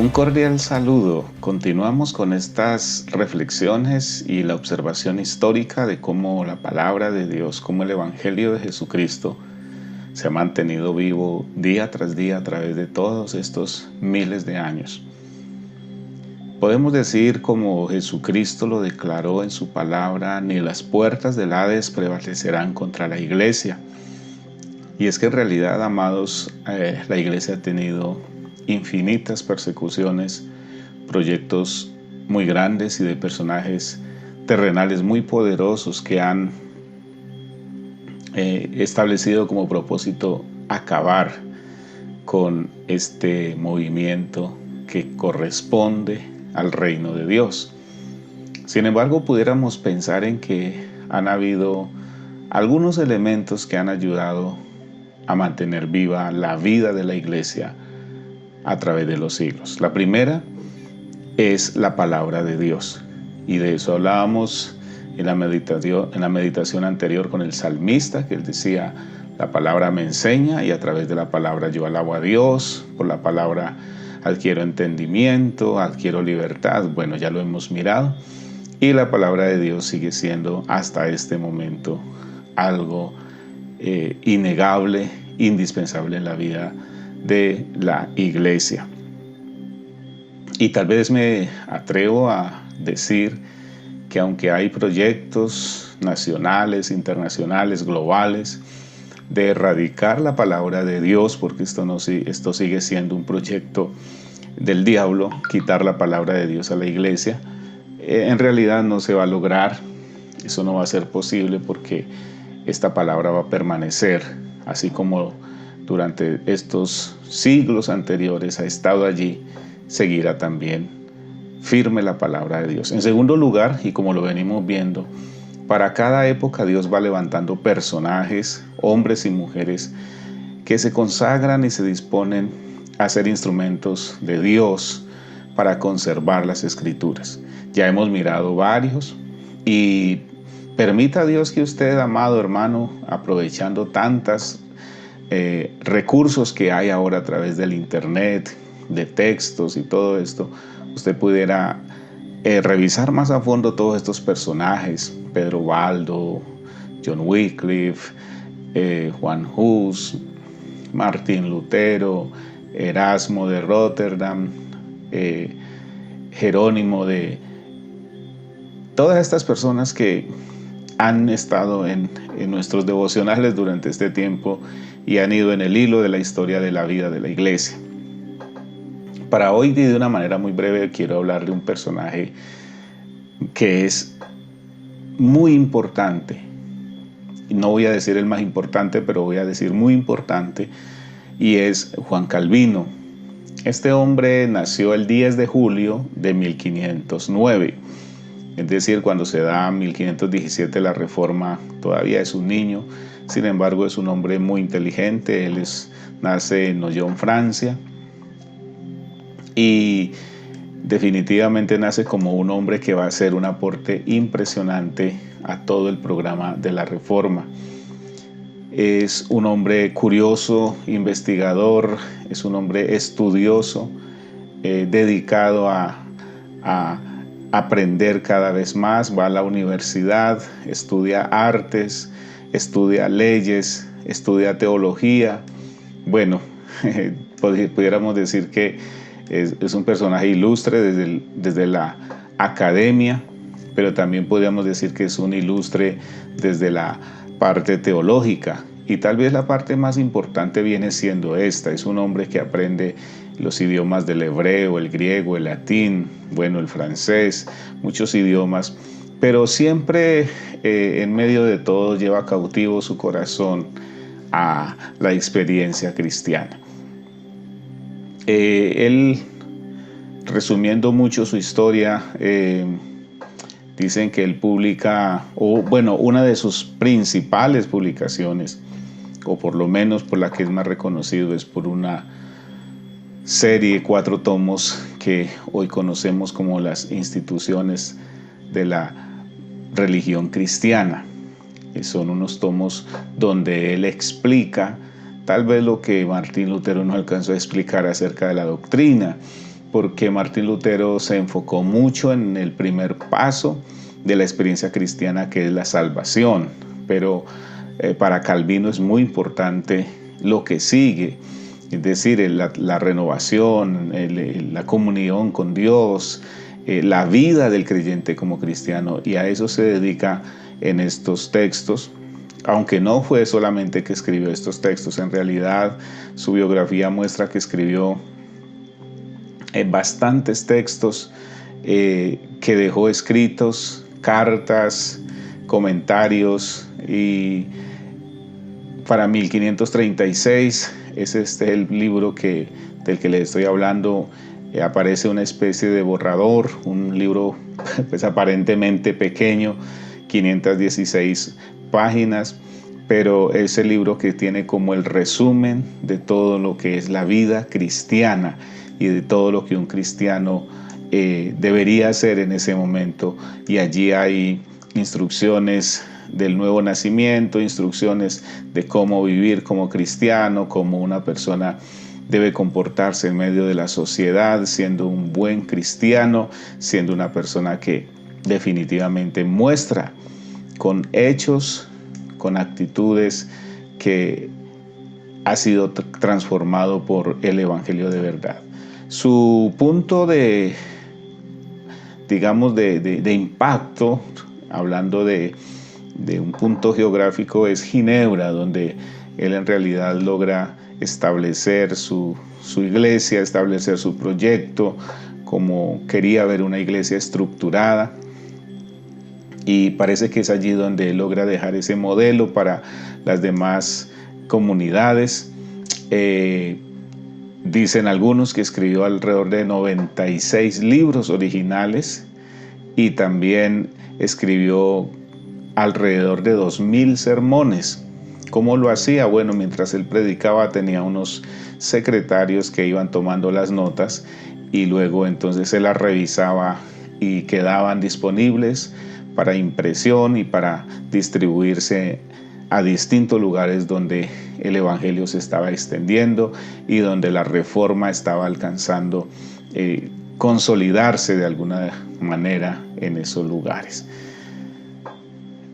Un cordial saludo. Continuamos con estas reflexiones y la observación histórica de cómo la palabra de Dios, cómo el Evangelio de Jesucristo se ha mantenido vivo día tras día a través de todos estos miles de años. Podemos decir, como Jesucristo lo declaró en su palabra, ni las puertas del Hades prevalecerán contra la iglesia. Y es que en realidad, amados, la iglesia ha tenido infinitas persecuciones, proyectos muy grandes y de personajes terrenales muy poderosos que han establecido como propósito acabar con este movimiento que corresponde al reino de Dios. Sin embargo, pudiéramos pensar en que han habido algunos elementos que han ayudado a mantener viva la vida de la iglesia a través de los siglos. La primera es la palabra de Dios, y de eso hablábamos en la meditación anterior con el salmista, que él decía: la palabra me enseña y a través de la palabra yo alabo a Dios, por la palabra adquiero entendimiento, adquiero libertad. Bueno, ya lo hemos mirado, y la palabra de Dios sigue siendo hasta este momento algo innegable, indispensable en la vida de la iglesia. Y tal vez me atrevo a decir que aunque hay proyectos nacionales, internacionales, globales, de erradicar la palabra de Dios, porque esto sigue siendo un proyecto del diablo, quitar la palabra de Dios a la iglesia, en realidad no se va a lograr. Eso no va a ser posible, porque esta palabra va a permanecer, así como durante estos siglos anteriores ha estado allí, seguirá también firme la palabra de Dios. En segundo lugar, y como lo venimos viendo, para cada época Dios va levantando personajes, hombres y mujeres, que se consagran y se disponen a ser instrumentos de Dios para conservar las Escrituras. Ya hemos mirado varios, y permita Dios que usted, amado hermano, aprovechando tantas recursos que hay ahora a través del internet, de textos y todo esto, usted pudiera revisar más a fondo todos estos personajes: Pedro Baldo, John Wycliffe, Juan Hus, Martín Lutero, Erasmo de Rotterdam, Jerónimo de... Todas estas personas que han estado en nuestros devocionales durante este tiempo y han ido en el hilo de la historia de la vida de la iglesia. Para hoy, de una manera muy breve, quiero hablar de un personaje que es muy importante. No voy a decir el más importante, pero voy a decir muy importante, y es Juan Calvino. Este hombre nació el 10 de julio de 1509. Es decir, cuando se da 1517 la Reforma, todavía es un niño. Sin embargo, es un hombre muy inteligente. Él nace en Noyon, Francia, y definitivamente nace como un hombre que va a hacer un aporte impresionante a todo el programa de la Reforma. Es un hombre curioso, investigador, es un hombre estudioso, dedicado a aprender cada vez más. Va a la universidad, estudia artes, estudia leyes, estudia teología. Bueno, pudiéramos decir que es un personaje ilustre desde la academia, pero también podríamos decir que es un ilustre desde la parte teológica. Y tal vez la parte más importante viene siendo esta: es un hombre que aprende los idiomas del hebreo, el griego, el latín, bueno, el francés, muchos idiomas, pero siempre en medio de todo lleva cautivo su corazón a la experiencia cristiana. Él, resumiendo mucho su historia, dicen que él publica, una de sus principales publicaciones, o por lo menos por la que es más reconocido, es por una serie, 4 tomos, que hoy conocemos como las Instituciones de la Religión Cristiana. Son unos tomos donde él explica tal vez lo que Martín Lutero no alcanzó a explicar acerca de la doctrina, porque Martín Lutero se enfocó mucho en el primer paso de la experiencia cristiana, que es la salvación, pero para Calvino es muy importante lo que sigue, es decir, la renovación, la comunión con Dios, la vida del creyente como cristiano, y a eso se dedica en estos textos. Aunque no fue solamente que escribió estos textos, en realidad su biografía muestra que escribió bastantes textos que dejó escritos, cartas, comentarios, y para 1536 es el libro del que le estoy hablando. Aparece una especie de borrador, un libro pues aparentemente pequeño, 516 páginas, pero es el libro que tiene como el resumen de todo lo que es la vida cristiana y de todo lo que un cristiano debería hacer en ese momento. Y allí hay instrucciones del nuevo nacimiento, instrucciones de cómo vivir como cristiano, cómo una persona debe comportarse en medio de la sociedad, siendo un buen cristiano, siendo una persona que definitivamente muestra con hechos, con actitudes, que ha sido transformado por el Evangelio de verdad. Su punto de impacto, hablando de un punto geográfico, es Ginebra, donde él en realidad logra establecer su iglesia, establecer su proyecto, como quería ver una iglesia estructurada. Y parece que es allí donde él logra dejar ese modelo para las demás comunidades. Dicen algunos que escribió alrededor de 96 libros originales, y también escribió alrededor de 2000 sermones. ¿Cómo lo hacía? Bueno, mientras él predicaba tenía unos secretarios que iban tomando las notas, y luego entonces él las revisaba y quedaban disponibles para impresión y para distribuirse a distintos lugares donde el Evangelio se estaba extendiendo y donde la reforma estaba alcanzando consolidarse de alguna manera en esos lugares.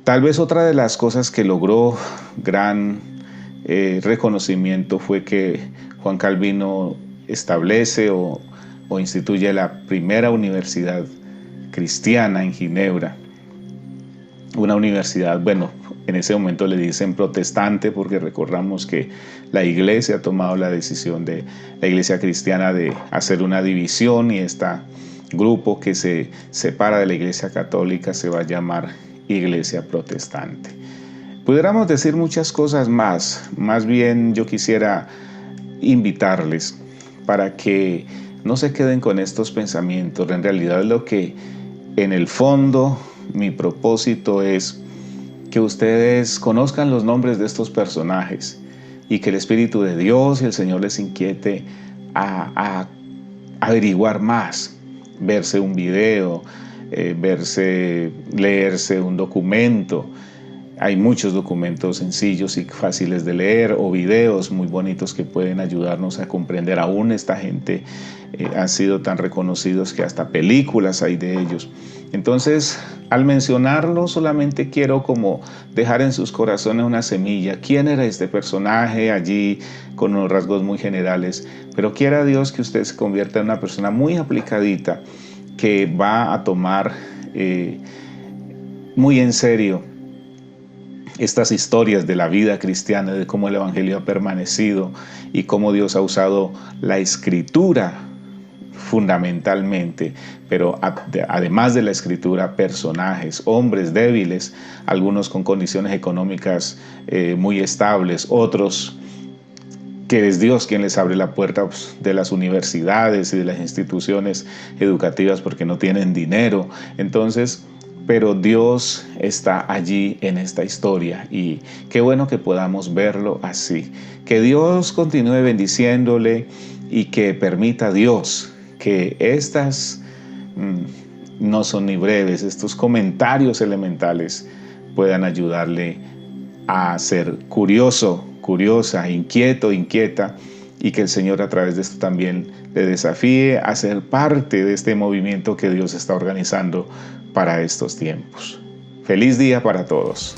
Tal vez otra de las cosas que logró gran reconocimiento fue que Juan Calvino establece o instituye la primera universidad cristiana en Ginebra. Una universidad, bueno, en ese momento le dicen protestante, porque recordamos que la iglesia ha tomado la decisión de la iglesia cristiana de hacer una división, y este grupo que se separa de la iglesia católica se va a llamar iglesia protestante. Pudiéramos decir muchas cosas más bien yo quisiera invitarles para que no se queden con estos pensamientos. En realidad lo que en el fondo mi propósito es que ustedes conozcan los nombres de estos personajes y que el Espíritu de Dios y el Señor les inquiete a averiguar más, verse un video, leerse un documento. Hay muchos documentos sencillos y fáciles de leer, o videos muy bonitos que pueden ayudarnos a comprender. Aún esta gente han sido tan reconocidos que hasta películas hay de ellos. Entonces, al mencionarlo, solamente quiero como dejar en sus corazones una semilla. ¿Quién era este personaje allí con unos rasgos muy generales? Pero quiera Dios que usted se convierta en una persona muy aplicadita, que va a tomar muy en serio estas historias de la vida cristiana, de cómo el Evangelio ha permanecido y cómo Dios ha usado la Escritura fundamentalmente, pero además de la Escritura, personajes, hombres débiles, algunos con condiciones económicas muy estables, otros que es Dios quien les abre la puerta de las universidades y de las instituciones educativas porque no tienen dinero. Entonces, pero Dios está allí en esta historia, y qué bueno que podamos verlo así. Que Dios continúe bendiciéndole y que permita a Dios que estas no son ni breves, estos comentarios elementales puedan ayudarle a ser curioso, curiosa, inquieto, inquieta y que el Señor a través de esto también le desafíe a ser parte de este movimiento que Dios está organizando para estos tiempos. Feliz día para todos.